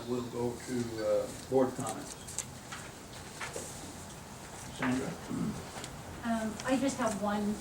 we'll go to board comments. Sandra? I just have one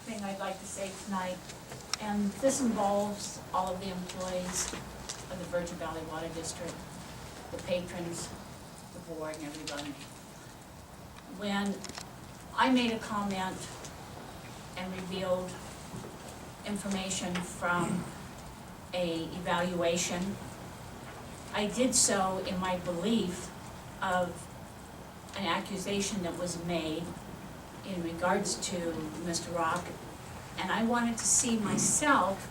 thing I'd like to say tonight, and this involves all of the employees of the Virgin Valley Water District, the patrons, the board, and everybody. When I made a comment and revealed information from a evaluation, I did so in my belief of an accusation that was made in regards to Mr. Rock, and I wanted to see myself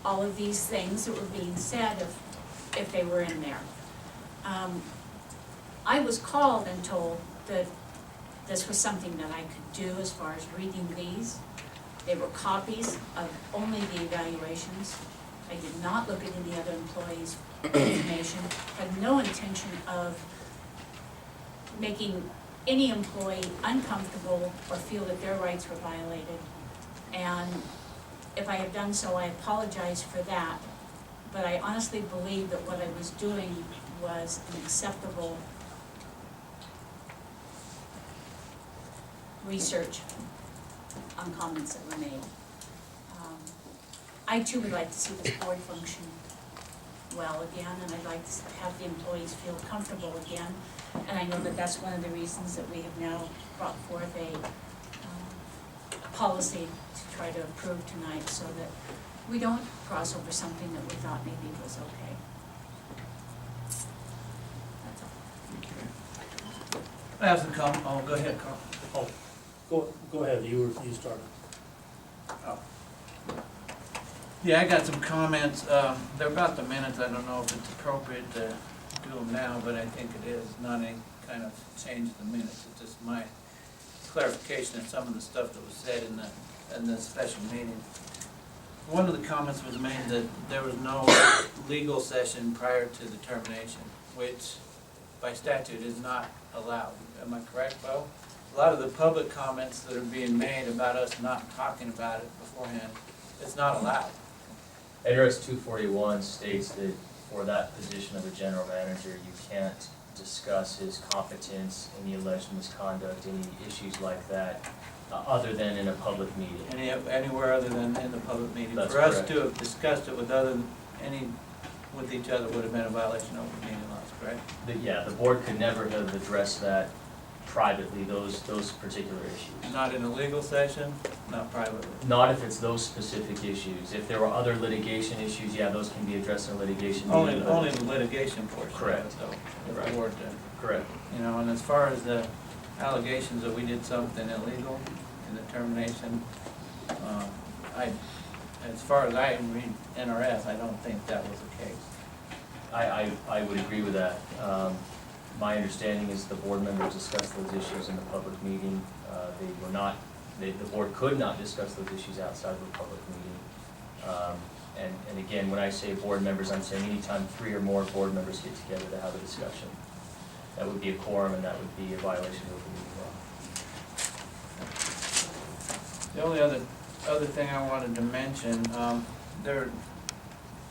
all of these things that were being said if they were in there. I was called and told that this was something that I could do as far as reading these. They were copies of only the evaluations. I did not look at any other employees' information, had no intention of making any employee uncomfortable or feel that their rights were violated. And if I have done so, I apologize for that. But I honestly believe that what I was doing was an acceptable research on comments that were made. I too would like to see this board function well again, and I'd like to have the employees feel comfortable again. And I know that that's one of the reasons that we have now brought forth a policy to try to approve tonight, so that we don't cross over something that we thought maybe was okay. That's all. Okay. I have some comment. Oh, go ahead, Carl. Oh, go ahead, you started. Oh. Yeah, I got some comments. They're about the minutes. I don't know if it's appropriate to do them now, but I think it is. Not any kind of change in the minutes. It's just my clarification of some of the stuff that was said in the special meeting. One of the comments was made that there was no legal session prior to the termination, which by statute is not allowed. Am I correct, Bo? A lot of the public comments that are being made about us not talking about it beforehand, it's not allowed. NRS 241 states that for that position of a general manager, you can't discuss his competence, any alleged misconduct, any issues like that, other than in a public meeting. Anywhere other than in the public meeting. That's For us correct. to have discussed it with each other would have been a violation of open meeting laws, correct? Yeah, the board could never have addressed that privately, those particular issues. Not in a legal session, not privately. Not if it's those specific issues. If there were other litigation issues, yeah, those can be addressed in a litigation Only meeting. but- the litigation portion. Correct. So, if Right. the board did. Correct. You know, and as far as the allegations that we did something illegal in the termination, as far as I read NRS, I don't think that was the case. I would agree with that. My understanding is the board members discussed those issues in the public meeting. The board could not discuss those issues outside of a public meeting. And again, when I say board members, I'm saying anytime 3 or more board members get together to have a discussion. That would be a quorum, and that would be a violation of open meeting law. The only other thing I wanted to mention, there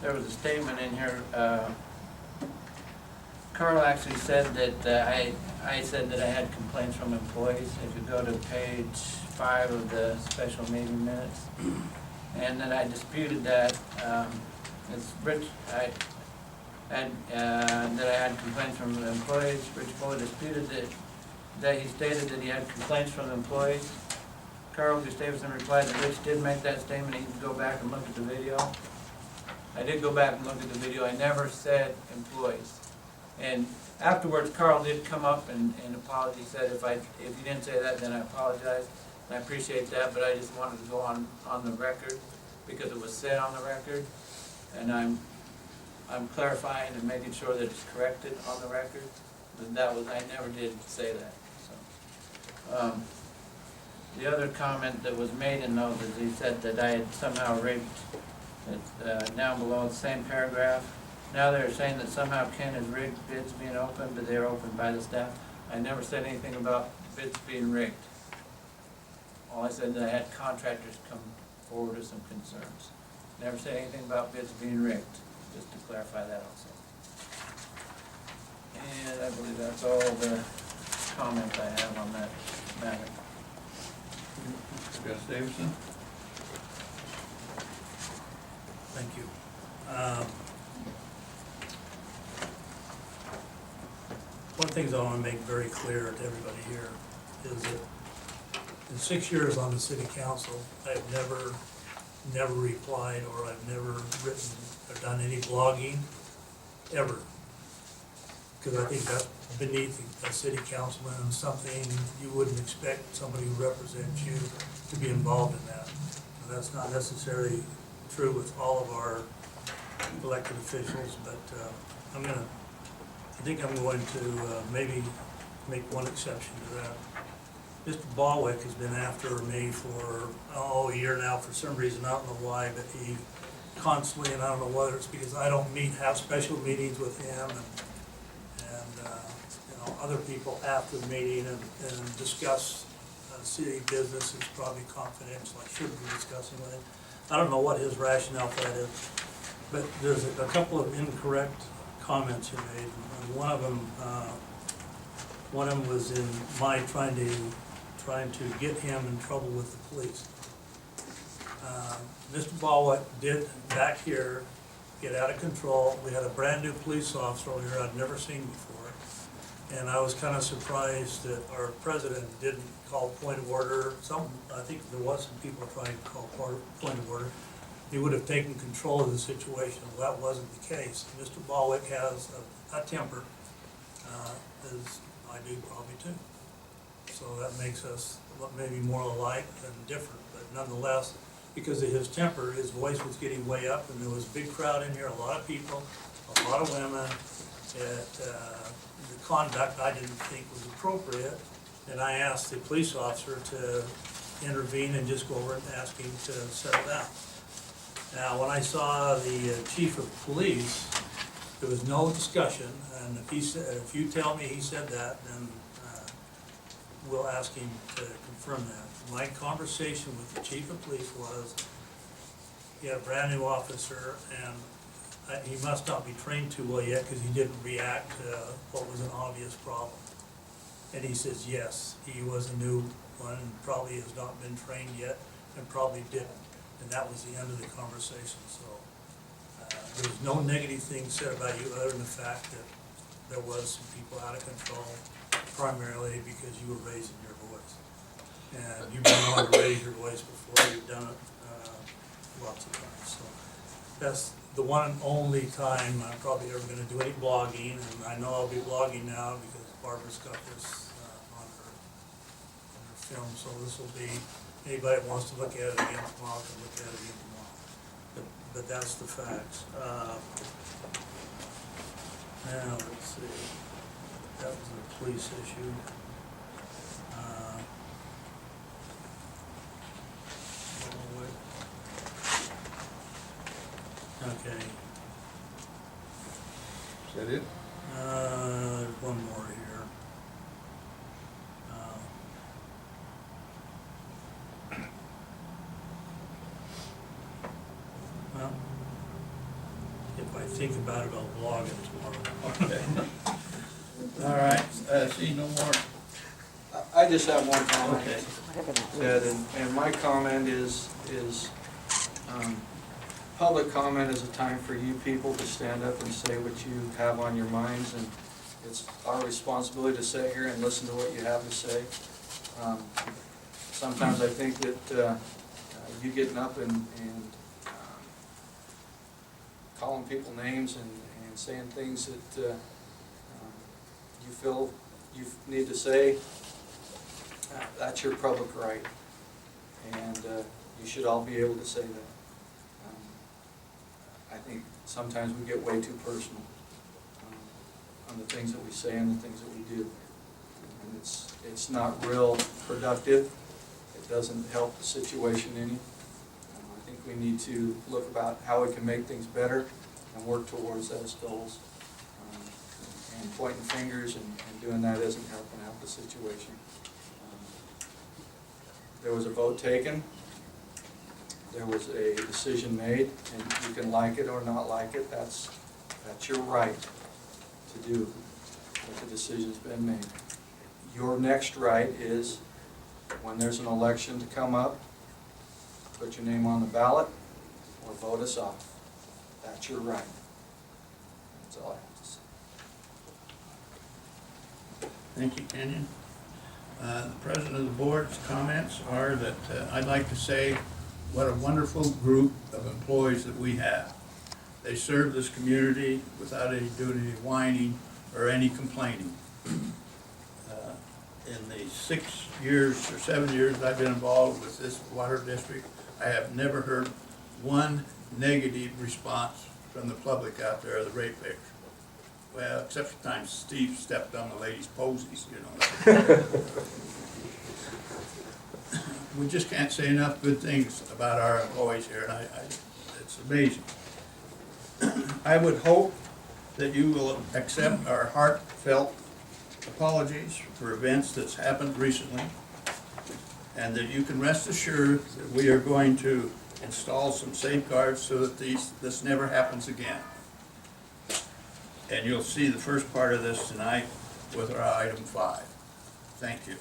was a statement in here, Carl actually said that I said that I had complaints from employees. If you go to page 5 of the special meeting minutes, and then I disputed that. It's Rich. That I had complaints from the employees. Rich Fuller disputed that he stated that he had complaints from the employees. Carl Gustavson replied that Rich did make that statement. He could go back and look at the video. I did go back and look at the video. I never said employees. And afterwards, Carl did come up and apologize. He said, if you didn't say that, then I apologize. And I appreciate that, but I just wanted to go on the record because it was said on the record. And I'm clarifying and making sure that it's corrected on the record. But I never did say that. So, the other comment that was made in those is he said that I had somehow raped it, down below the same paragraph. Now they're saying that somehow Ken has rigged bids being opened, but they're opened by the staff. I never said anything about bids being rigged. All I said that I had contractors come forward with some concerns. Never said anything about bids being rigged, just to clarify that also. And I believe that's all the comments I have on that matter. Gus Davidson? Thank you. One of the things I want to make very clear to everybody here is that in 6 years on the city council, I've never replied, or I've never written or done any blogging, ever. Because I think that's beneath a city councilman and something you wouldn't expect somebody who represents you to be involved in that. And that's not necessarily true with all of our elected officials, but I think I'm going to maybe make one exception to that. Mr. Balwick has been after me for, a year now for some reason, I don't know why, but he constantly, and I don't know whether it's because I don't have special meetings with him and other people after the meeting and discuss city business is probably confidential, I shouldn't be discussing with him. I don't know what his rationale for that is, but there's a couple of incorrect comments he made, and one of them was in my trying to get him in trouble with the police. Mr. Balwick did back here get out of control. We had a brand new police officer over here I'd never seen before. And I was kind of surprised that our president didn't call point of order. I think there was some people trying to call point of order. He would have taken control of the situation. Well, that wasn't the case. Mr. Balwick has a temper, as I do probably too. So that makes us maybe more alike than different, but nonetheless, because of his temper, his voice was getting way up, and there was a big crowd in here, a lot of people, a lot of women. The conduct I didn't think was appropriate, and I asked the police officer to intervene and just go over and ask him to settle down. Now, when I saw the chief of police, there was no discussion, and if you tell me he said that, then we'll ask him to confirm that. My conversation with the chief of police was, he had a brand new officer, and he must not be trained too well yet because he didn't react to what was an obvious problem. And he says, yes, he was a new one and probably has not been trained yet and probably didn't. And that was the end of the conversation. So there was no negative thing said about you other than the fact that there was some people out of control, primarily because you were raising your voice. And you've been known to raise your voice before. You've done it lots of times. So that's the one and only time I'm probably ever going to do any blogging, and I know I'll be blogging now because Barbara's got this on her film, so this will be, anybody that wants to look at it again tomorrow can look at it again tomorrow. But that's the facts. Now, let's see, that was a police issue. Okay. Is that it? There's one more here. Well, if I think about it, I'll blog it tomorrow. Okay. All right. See no more? I just have one comment, Okay. Ted, and my comment is public comment is a time for you people to stand up and say what you have on your minds, and it's our responsibility to sit here and listen to what you have to say. Sometimes I think that you getting up and calling people names and saying things that you feel you need to say, that's your public right, and you should all be able to say that. I think sometimes we get way too personal on the things that we say and the things that we do, and it's not real productive. It doesn't help the situation any. I think we need to look about how we can make things better and work towards those goals. And pointing fingers and doing that isn't helping out the situation. There was a vote taken. There was a decision made, and you can like it or not like it. That's your right to do. but the decision's been made. Your next right is, when there's an election to come up, put your name on the ballot or vote us off. That's your right. That's all I have to say. Thank you, Kenyon. The president of the board's comments are that I'd like to say what a wonderful group of employees that we have. They serve this community without doing any whining or any complaining. In the 6 years or 7 years I've been involved with this water district, I have never heard one negative response from the public out there, or the ratepayers. Well, except for times Steve stepped on the ladies' posies, you know. We just can't say enough good things about our employees here, and it's amazing. I would hope that you will accept our heartfelt apologies for events that's happened recently, and that you can rest assured that we are going to install some safeguards so that this never happens again. And you'll see the first part of this tonight with our item 5. Thank you.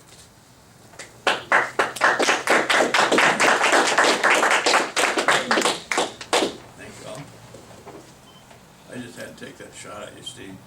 Thank you all. I just had to take that shot at you, Steve.